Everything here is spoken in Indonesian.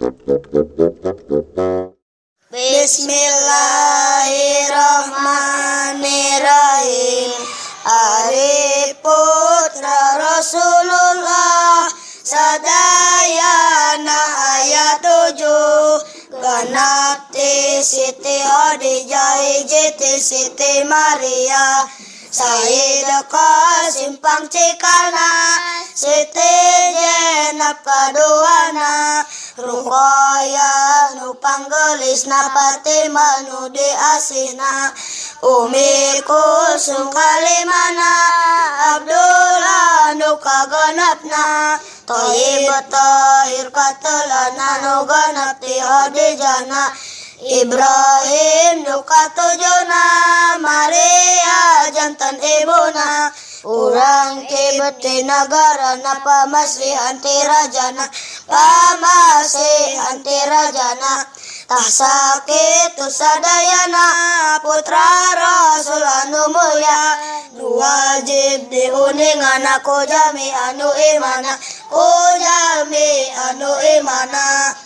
Bismillahirrahmanirrahim. Ari putra Rasulullah sadayana ayat 7 genap ti Siti Khadijah hiji Siti Maria Sayyid Qasim pangcikana Siti Jenab kaduana Ruqayyah nu panggelisna Fatimah nu diasihna Umi Kulsum kalimana Abdullah nu kagenepna Thayyib Tahir katelana nu genep ti Khadijahna Ibrahim nu katujuna Maria jantan ibuna Urang kibet di negara na pamasrihan ti rajana Pamasrihan ti rajana Tah sakitu sadayana putra Rasul anu mulia Nu wajib diuningan aku jami anu imana Ku jami anu imana